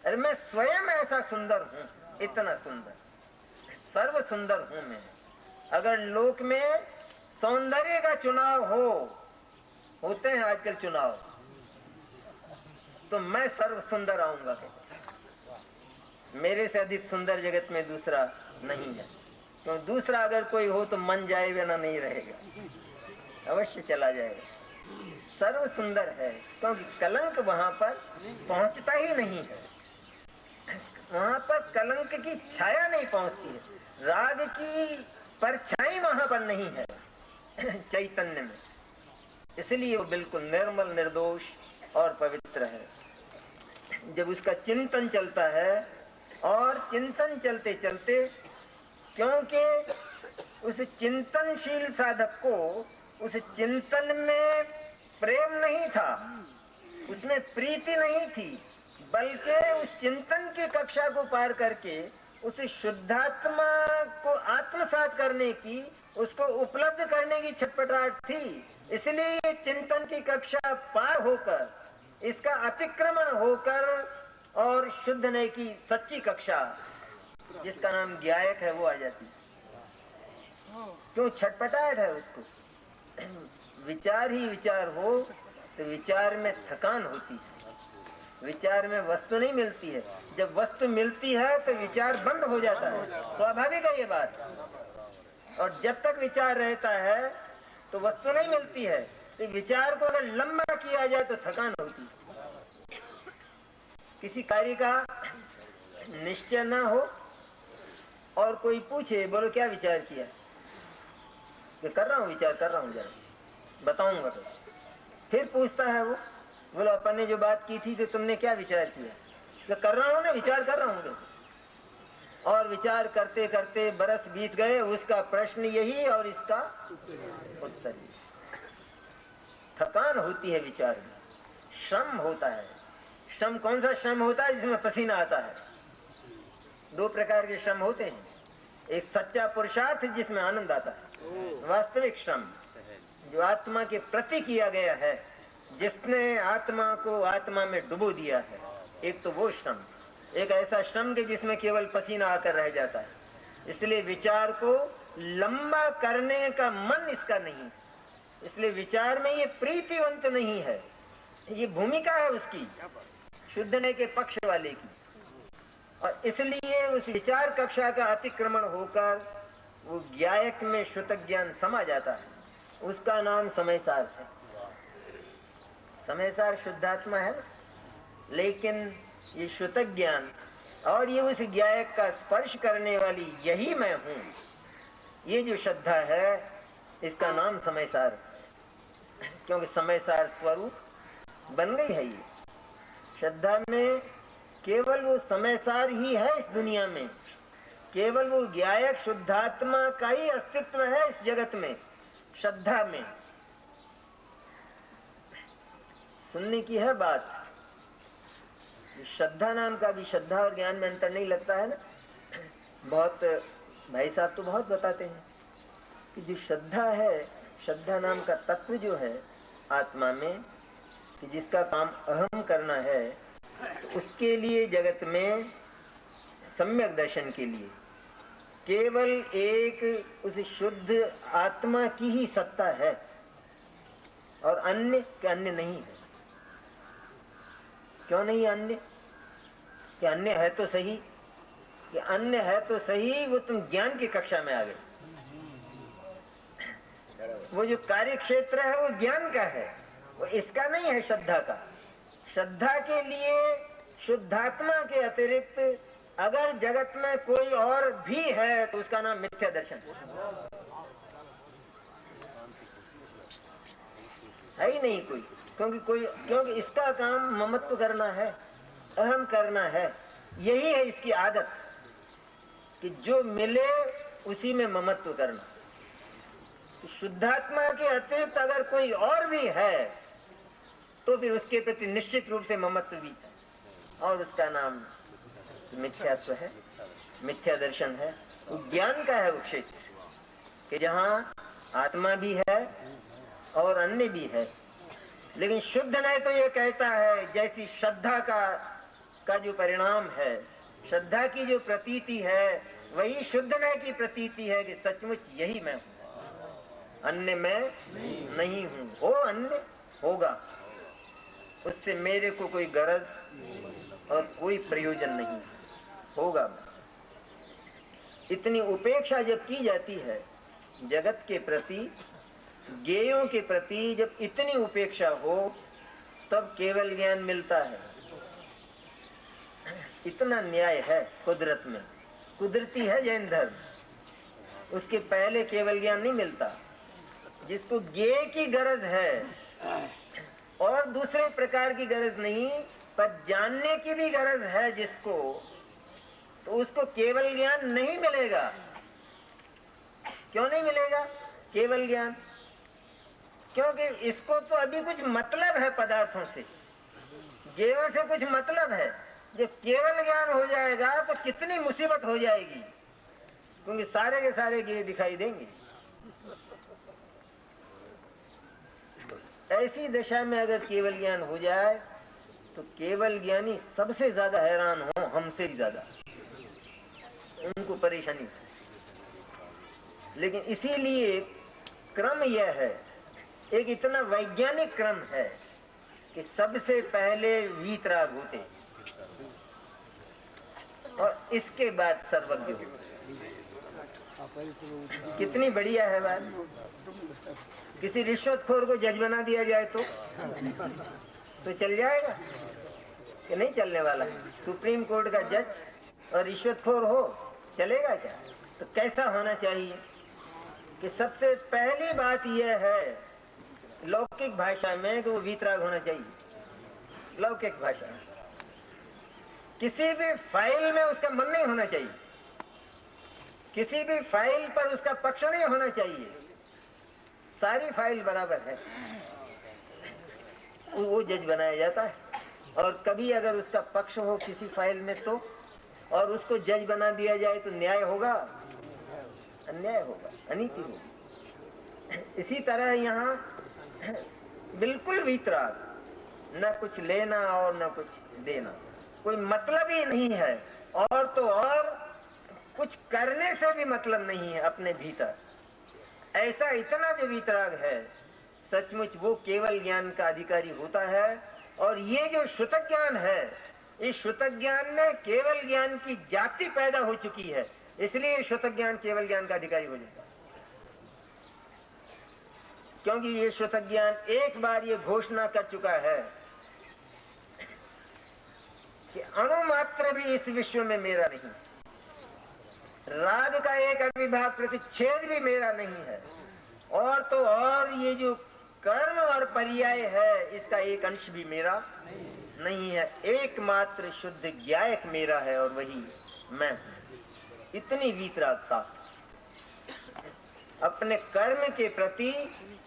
Speaker 1: अरे मैं स्वयं ऐसा सुंदर हूं, इतना सुंदर, सर्व सुंदर हूं मैं। अगर लोक में सौंदर्य का चुनाव होते हैं आजकल चुनाव, तो मैं सर्व सुंदर आऊंगा। मेरे से अधिक सुंदर जगत में दूसरा नहीं है। तो दूसरा अगर कोई हो तो मन जाए बिना नहीं रहेगा, अवश्य चला जाएगा। सर्व सुंदर है क्योंकि कलंक वहां पर पहुंचता ही नहीं है। वहां पर कलंक की छाया नहीं पहुंचती है, राग की परछाई वहां पर नहीं है चैतन्य में। इसलिए वो बिल्कुल निर्मल, निर्दोष और पवित्र है। जब उसका चिंतन चलता है, और चिंतन चलते चलते, क्योंकि उस चिंतनशील साधक को उस चिंतन में प्रेम नहीं था, उसमें प्रीति नहीं थी, बल्कि उस चिंतन की कक्षा को पार करके उस शुद्धात्मा को आत्मसात करने की, उसको उपलब्ध करने की छटपटाहट थी। इसलिए चिंतन की कक्षा पार होकर, इसका अतिक्रमण होकर और शुद्ध नहीं की सच्ची कक्षा, जिसका नाम ज्ञायक है, वो आ जाती। क्यों छटपटाहट है उसको? विचार ही विचार हो तो विचार में थकान होती है, विचार में वस्तु नहीं मिलती है। जब वस्तु मिलती है तो विचार बंद हो जाता है, स्वाभाविक है ये बात। और जब तक विचार रहता है तो वस्तु नहीं मिलती है। तो विचार को अगर लंबा किया जाए तो थकान होती है। किसी कार्य का निश्चय ना हो और कोई पूछे, बोलो क्या विचार किया? कि कर रहा हूँ, विचार कर रहा हूँ, जरा बताऊंगा। तो फिर पूछता है वो, बोलो अपन ने जो बात की थी तो तुमने क्या विचार किया? तो कर रहा हूँ ना, विचार कर रहा हूँ। और विचार करते करते बरस बीत गए, उसका प्रश्न यही और इसका उत्तर यही। थकान होती है विचार में, श्रम होता है। श्रम कौन सा श्रम होता है? जिसमें पसीना आता है। दो प्रकार के श्रम होते हैं, एक सच्चा पुरुषार्थ जिसमें आनंद आता है, वास्तविक श्रम जो आत्मा के प्रति किया गया है, जिसने आत्मा को आत्मा में डुबो दिया है। एक तो वो श्रम, एक ऐसा श्रम के जिसमें केवल पसीना आकर रह जाता है। इसलिए विचार को लंबा करने का मन इसका नहीं, इसलिए विचार में ये प्रीतिवंत नहीं है। ये भूमिका है उसकी, शुद्धने के पक्ष वाले की। और इसलिए उस विचार कक्षा का अतिक्रमण होकर वो ज्ञायक में श्रुत ज्ञान समा जाता है। उसका नाम समयसार है। समयसार शुद्धात्मा है, लेकिन ये श्रुत ज्ञान और ये उस ज्ञायक का स्पर्श करने वाली यही मैं हूं, ये जो श्रद्धा है, इसका नाम समयसार है। क्योंकि समयसार स्वरूप बन गई है। ये श्रद्धा में केवल वो समयसार ही है इस दुनिया में, केवल वो ज्ञायक शुद्धात्मा का ही अस्तित्व है इस जगत में। श्रद्धा में सुनने की है बात। श्रद्धा नाम का भी, श्रद्धा और ज्ञान में अंतर नहीं लगता है ना। बहुत भाई साहब तो बहुत बताते हैं कि जो श्रद्धा है, श्रद्धा नाम का तत्व जो है आत्मा में, कि जिसका काम अहम करना है, तो उसके लिए जगत में सम्यक दर्शन के लिए केवल एक उस शुद्ध आत्मा की ही सत्ता है और अन्य के अन्य नहीं है। क्यों नहीं अन्य? कि अन्य है तो सही, कि अन्य है तो सही, वो तुम ज्ञान की कक्षा में आ गए। वो जो कार्य क्षेत्र है वो ज्ञान का है, वो इसका नहीं है, श्रद्धा का। श्रद्धा के लिए शुद्धात्मा के अतिरिक्त अगर जगत में कोई और भी है तो उसका नाम मिथ्या दर्शन है ही नहीं कोई। क्योंकि इसका काम ममत्व करना है, अहम करना है। यही है इसकी आदत कि जो मिले उसी में ममत्व करना। शुद्धात्मा के अतिरिक्त अगर कोई और भी है तो फिर उसके प्रति निश्चित रूप से ममत्व भी है, और उसका नाम मिथ्यात्व है, मिथ्या दर्शन है। वो ज्ञान का है वो क्षेत्र कि जहाँ आत्मा भी है और अन्य भी है। लेकिन शुद्ध नहीं तो ये कहता है, जैसी श्रद्धा का जो परिणाम है, श्रद्धा की जो प्रतीति है, वही शुद्ध मैं की प्रतीति है कि सचमुच यही मैं हूं, अन्य मैं नहीं हूं। हो अन्य होगा, उससे मेरे को कोई गरज और कोई प्रयोजन नहीं होगा। इतनी उपेक्षा जब की जाती है जगत के प्रति, ज्ञेयों के प्रति, जब इतनी उपेक्षा हो तब केवल ज्ञान मिलता है। इतना न्याय है कुदरत में, कुदरती है जैन धर्म, उसके पहले केवल ज्ञान नहीं मिलता। जिसको ज्ञेय की गरज है और दूसरे प्रकार की गरज नहीं, पर जानने की भी गरज है जिसको, तो उसको केवल ज्ञान नहीं मिलेगा। क्यों नहीं मिलेगा केवल ज्ञान? क्योंकि इसको तो अभी कुछ मतलब है पदार्थों से, ज्ञेयों से कुछ मतलब है। जब केवल ज्ञान हो जाएगा तो कितनी मुसीबत हो जाएगी, क्योंकि सारे के सारे ज्ञेय दिखाई देंगे। ऐसी दशा में अगर केवल ज्ञान हो जाए तो केवल ज्ञानी सबसे ज्यादा हैरान हो, हमसे भी ज्यादा उनको परेशानी। लेकिन इसीलिए क्रम यह है, एक इतना वैज्ञानिक क्रम है कि सबसे पहले वीतराग होते और इसके बाद सर्वज्ञ होते। कितनी बढ़िया है बात। किसी रिश्वतखोर को जज बना दिया जाए तो चल जाएगा कि नहीं चलने वाला? सुप्रीम कोर्ट का जज और रिश्वतखोर हो, चलेगा क्या? तो कैसा होना चाहिए कि सबसे पहली बात यह है लौकिक भाषा में कि वो वीतराग होना चाहिए। लौकिक भाषा में किसी भी फाइल में उसका मन नहीं होना चाहिए, किसी भी फाइल पर उसका पक्ष नहीं होना चाहिए। सारी फाइल बराबर है, वो जज बनाया जाता है। और कभी अगर उसका पक्ष हो किसी फाइल में तो, और उसको जज बना दिया जाए तो न्याय होगा? अन्याय होगा, अनीति होगी। इसी तरह यहाँ बिल्कुल वीतराग, न कुछ लेना और न कुछ देना, कोई मतलब ही नहीं है। और तो और कुछ करने से भी मतलब नहीं है अपने भीतर। ऐसा इतना जो वीतराग है, सचमुच वो केवल ज्ञान का अधिकारी होता है। और ये जो श्रुतक ज्ञान है, इस श्रुतक ज्ञान में केवल ज्ञान की जाति पैदा हो चुकी है, इसलिए श्रुतक ज्ञान केवल ज्ञान का अधिकारी हो जाता है। क्योंकि ये श्रुतक ज्ञान एक बार ये घोषणा कर चुका है कि अणु मात्र भी इस विश्व में मेरा नहीं, राग का एक अविभाग प्रतिच्छेद भी मेरा नहीं है, और तो और ये जो कर्म और पर्याय है इसका एक अंश भी मेरा नहीं है। एकमात्र शुद्ध ज्ञायक मेरा है और वही मैं हूं। इतनी वीतरागता अपने कर्म के प्रति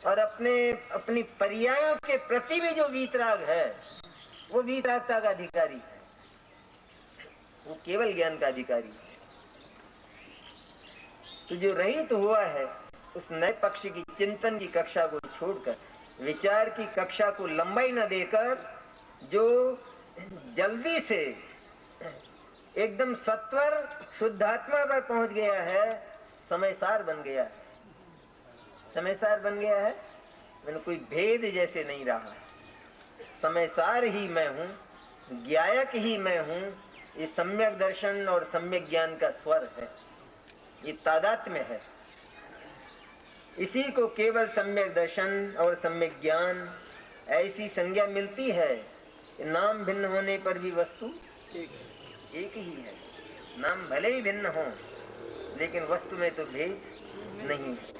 Speaker 1: और अपनी पर्यायों के प्रति भी जो वीतराग है, वो वीतरागता का अधिकारी है, वो केवल ज्ञान का अधिकारी है। तो जो रहित हुआ है उस नए पक्ष की चिंतन की कक्षा को छोड़कर, विचार की कक्षा को लंबाई न देकर, जो जल्दी से एकदम सत्वर शुद्धात्मा पर पहुंच गया है, समयसार बन गया है। समयसार बन गया है मैंने कोई भेद जैसे नहीं रहा। समयसार ही मैं हूं, ज्ञायक ही मैं हूं। ये सम्यक दर्शन और सम्यक ज्ञान का स्वर है, ये तादात्म्य है। इसी को केवल सम्यक दर्शन और सम्यक ज्ञान ऐसी संज्ञा मिलती है कि नाम भिन्न होने पर भी वस्तु एक ही है। नाम भले ही भिन्न हो लेकिन वस्तु में तो भेद नहीं है।